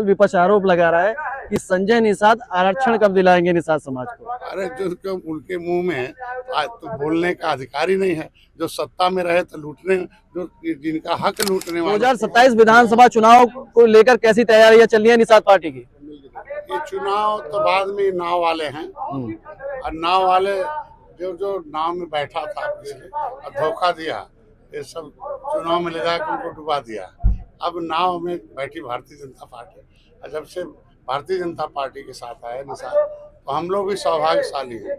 विपक्ष आरोप लगा रहा है कि संजय निषाद आरक्षण कब दिलाएंगे निषाद समाज को। अरे जो उनके मुंह में आज तो बोलने का अधिकार ही नहीं है। जो सत्ता में रहे तो लूटने, जो जिनका हक लूटने वाले। 2027 विधानसभा चुनाव को लेकर कैसी तैयारियां चल रही है निषाद पार्टी की? ये चुनाव तो बाद में नाव वाले हैं, और नाव वाले जो जो नाव में बैठा था पिछले और धोखा दिया, ये सब चुनाव में ले जाकर उनको डुबा दिया। अब नाव में बैठी भारतीय जनता पार्टी, और जब से भारतीय जनता पार्टी के साथ आए निषाद, तो हम लोग भी सौभाग्यशाली हैं,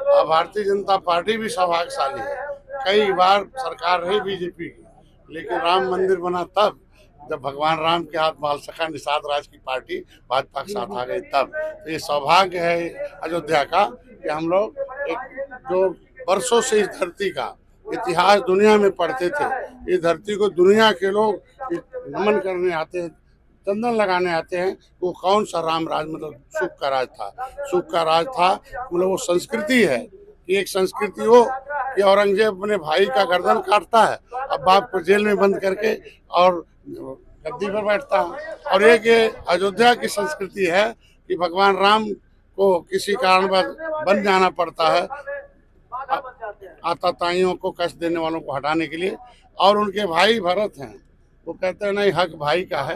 और भारतीय जनता पार्टी भी सौभाग्यशाली है। कई बार सरकार रही बीजेपी की, लेकिन राम मंदिर बना तब जब भगवान राम के हाथ बाल सखा निषाद राज की पार्टी भाजपा के साथ आ गई तब। तो ये सौभाग्य है अयोध्या का कि हम लोग एक जो वर्षों से इस धरती का इतिहास दुनिया में पढ़ते थे, इस धरती को दुनिया के लोग नमन करने आते हैं, चंदन लगाने आते हैं। वो कौन सा राम राज, मतलब सुख का राज था। सुख का राज था, मतलब वो संस्कृति है कि एक संस्कृति हो कि औरंगजेब अपने भाई का गर्दन काटता है, अब बाप को जेल में बंद करके और गद्दी पर बैठता है। और एक ये अयोध्या की संस्कृति है कि भगवान राम को किसी कारणवश बन जाना पड़ता है आताताइयों को, कष्ट देने वालों को हटाने के लिए। और उनके भाई भरत हैं, वो कहते हैं नहीं, हक भाई का है।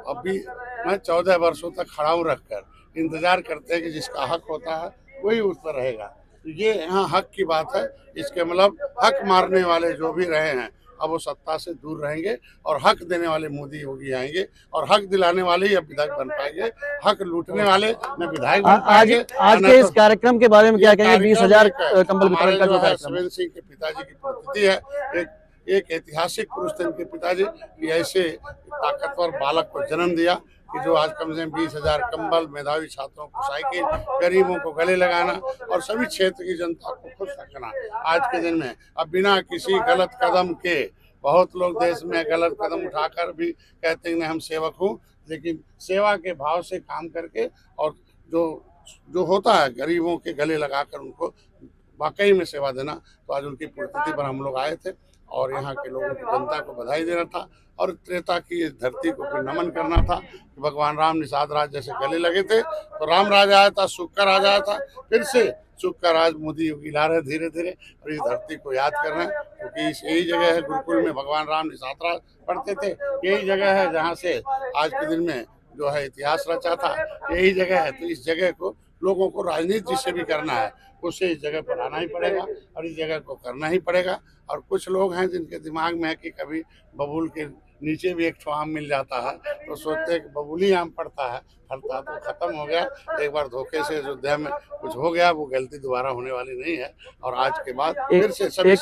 अभी मैं 14 वर्षों तक खड़ा हूँ, रखकर इंतजार करते हैं कि जिसका हक होता है वही उस पर रहेगा। तो ये यहाँ हक की बात है। इसके मतलब हक मारने वाले जो भी रहे हैं अब वो सत्ता से दूर रहेंगे, और हक देने वाले मोदी योगी आएंगे, और हक दिलाने वाले ही अब विधायक बन पाएंगे। हक लूटने वाले न विधायक बन पाएंगे। आज के इस कार्यक्रम के बारे में क्या कहेंगे? 20,000 कंबल वितरण का जो कार्यक्रम, सुरेंद्र सिंह के पिताजी की पुण्यतिथि है। एक ऐतिहासिक पुरुष थे उनके पिताजी कि ऐसे ताकतवर बालक को जन्म दिया कि जो आज कम से कम 20,000 कंबल, मेधावी छात्रों को साइकिल, गरीबों को गले लगाना और सभी क्षेत्र की जनता को खुश रखना आज के दिन में। अब बिना किसी गलत कदम के, बहुत लोग देश में गलत कदम उठाकर भी कहते हैं हम सेवक हूँ, लेकिन सेवा के भाव से काम करके और जो जो होता है गरीबों के गले लगाकर उनको वाकई में सेवा देना। तो आज उनकी पुण्यतिथि पर हम लोग आए थे और यहाँ के लोगों की जनता को बधाई देना था, और त्रेता की इस धरती को फिर नमन करना था कि भगवान राम निषाद राज जैसे गले लगे थे तो राम राज आया था, सुख का राज आया था, फिर से सुख का राज मोदी योगी ला रहे धीरे धीरे। और इस धरती को याद कर रहे हैं क्योंकि यही जगह है, गुरुकुल में भगवान राम निषाद राज पढ़ते थे, यही जगह है जहाँ से आज के दिन में जो है इतिहास रचा था, यही जगह है। तो इस जगह को लोगों को राजनीति जिससे भी करना है उसे इस जगह पर आना ही पड़ेगा और इस जगह को करना ही पड़ेगा। और कुछ लोग हैं जिनके दिमाग में है कि कभी बबूल के नीचे भी एक ठो आम मिल जाता है तो सोचते हैं कि बबूली आम पड़ता है, फलता तो खत्म हो गया। एक बार धोखे से अयोध्या में कुछ हो गया, वो गलती दोबारा होने वाली नहीं है। और आज के बाद फिर से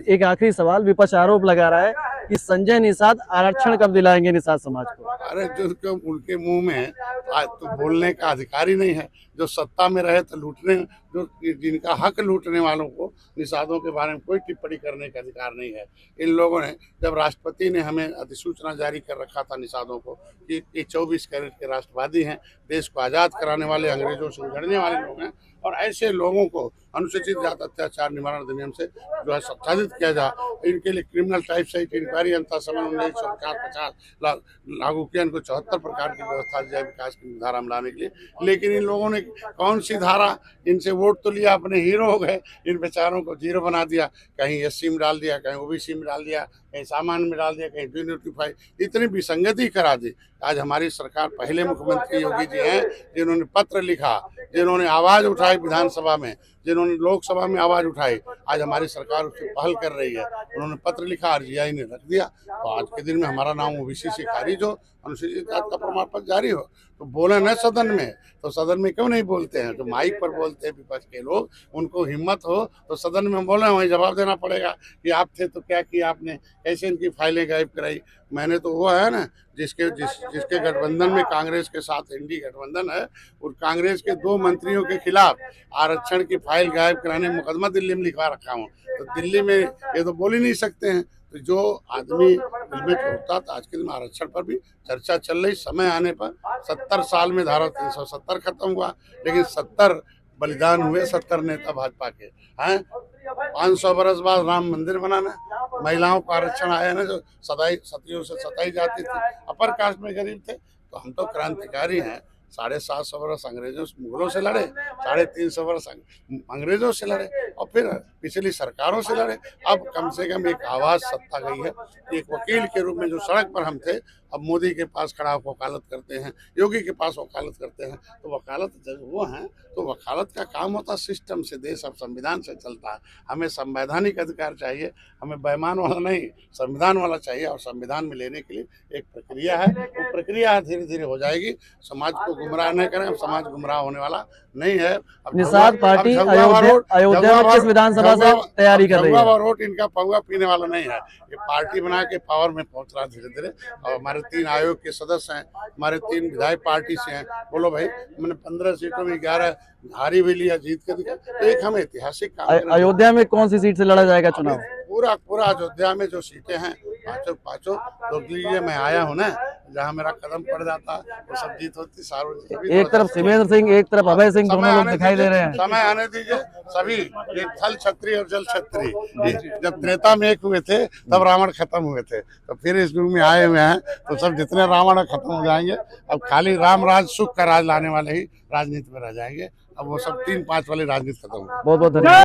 एक आखिरी सवाल, विपक्ष आरोप लगा रहा है कि संजय निषाद आरक्षण कब दिलाएंगे निषाद समाज को। अरे जो उनके मुंह में आज तो बोलने का अधिकार ही नहीं है। जो सत्ता में रहे तो लूटने, जो जिनका हक लूटने वालों को निषादों के बारे में कोई टिप्पणी करने का अधिकार नहीं है। इन लोगों ने, जब राष्ट्रपति ने हमें अधिसूचना जारी कर रखा था निषादों को कि ये 24 कैरेट के राष्ट्रवादी हैं, देश को आज़ाद कराने वाले, अंग्रेजों से उगड़ने वाले लोग हैं, और ऐसे लोगों को अनुसूचित जाति अत्याचार निवारण अधिनियम से जो है सत्याजित किया जाए। इनके लिए क्रिमिनल टाइप से इंक्वायरी अंतर समन 1950 लागू किया, इनको 74 प्रकार की व्यवस्था दी जाए विकास की धारा में लाने के लिए। लेकिन इन लोगों ने कौन सी धारा, इनसे वोट तो लिया, अपने हीरो हो गए, इन बेचारों को जीरो बना दिया। कहीं एससी में डाल दिया, कहीं ओबीसी में डाल दिया, कहीं सामान्य में डाल दिया, कहीं डिनोटिफाई, इतनी विसंगति करा दी। आज हमारी सरकार, पहले मुख्यमंत्री योगी जी हैं जिन्होंने पत्र लिखा, जिन्होंने आवाज़ उठाई विधानसभा में, जिन्होंने लोकसभा में आवाज़ उठाई, आज हमारी सरकार उससे पहल कर रही है। उन्होंने पत्र लिखा, आरजीआई ने रख दिया, तो आज के दिन में हमारा नाम ओबीसी से खारिज हो, अनुसूचित जाति का प्रमाण पत्र जारी हो। तो बोले न सदन में, तो सदन में क्यों नहीं बोलते हैं? जो माइक पर बोलते हैं विपक्ष के लोग, उनको हिम्मत हो तो सदन में बोले, वहीं जवाब देना पड़ेगा कि आप थे तो क्या किया आपने, कैसे इनकी फाइलें गायब कराई। मैंने तो वो है ना जिसके गठबंधन में कांग्रेस के साथ इंडी गठबंधन है, और कांग्रेस के 2 मंत्रियों के खिलाफ आरक्षण की फाइल गायब कराने मुकदमा दिल्ली में लिखवा रखा हूँ। तो दिल्ली में ये तो बोल ही नहीं सकते हैं। तो जो आदमी दिल में होता था, आज के दिन आरक्षण पर भी चर्चा चल रही। समय आने पर 70 साल में धारा 370 खत्म हुआ, लेकिन 70 बलिदान हुए, 70 नेता भाजपा के हैं। 500 बरस बाद राम मंदिर बनाना, महिलाओं को आरक्षण आया ना, जो सतियों से सताई जाती थी, अपर कास्ट में गरीब थे, तो हम तो क्रांतिकारी हैं। 750 बरस अंग्रेजों मुगलों से लड़े, 350 बरस अंग्रेजों से लड़े, और फिर पिछली सरकारों से लड़े। अब कम से कम एक आवाज सत्ता गई है। एक वकील के रूप में जो सड़क पर हम थे, अब मोदी के पास खड़ा होकर वकालत करते हैं, योगी के पास वकालत करते हैं। तो वकालत जब वो हैं, तो वकालत का काम होता है सिस्टम से, देश अब संविधान से चलता है। हमें संवैधानिक अधिकार चाहिए, हमें बेईमान वाला नहीं, संविधान वाला चाहिए। और संविधान में लेने के लिए एक प्रक्रिया है, वो प्रक्रिया धीरे धीरे हो जाएगी। समाज को गुमराह नहीं करें, अब समाज गुमराह होने वाला नहीं है। निषाद पार्टी अयोध्या में किस विधानसभा से तैयारी कर रही है? रोट इनका पौवा पीने वाला नहीं है। ये पार्टी बना के पावर में पहुंच रहा धीरे धीरे। और हमारे 3 आयोग के सदस्य हैं, हमारे 3 विधायक पार्टी से हैं। बोलो भाई, मैंने 15 सीटों में 11 हारी भी लिया, जीत के दिखा, तो एक हमें ऐतिहासिक काम। अयोध्या में कौन सी सीट से लड़ा जाएगा चुनाव? पूरा अयोध्या में जो सीटें हैं, पांचों तो लीजिए, मैं आया हूँ ना, जहाँ मेरा कदम पड़ जाता वो सब जीत होती। सार्वजनिक एक तरफ शिवेंद्र सिंह, एक तरफ अभय सिंह, दोनों लोग दिखाई दे रहे हैं। समय आने दीजिए। सभी ये थल छत्री और जल छत्री जब त्रेता में एक हुए थे, तब रावण खत्म हुए थे, तो फिर इस युग में आए हुए हैं, तो सब जितने रावण खत्म हो जाएंगे। अब खाली राम राज, सुख का राज लाने वाले ही राजनीति में रह जाएंगे। अब वो सब 3-5 वाली राजनीति खत्म हो। बहुत बहुत धन्यवाद।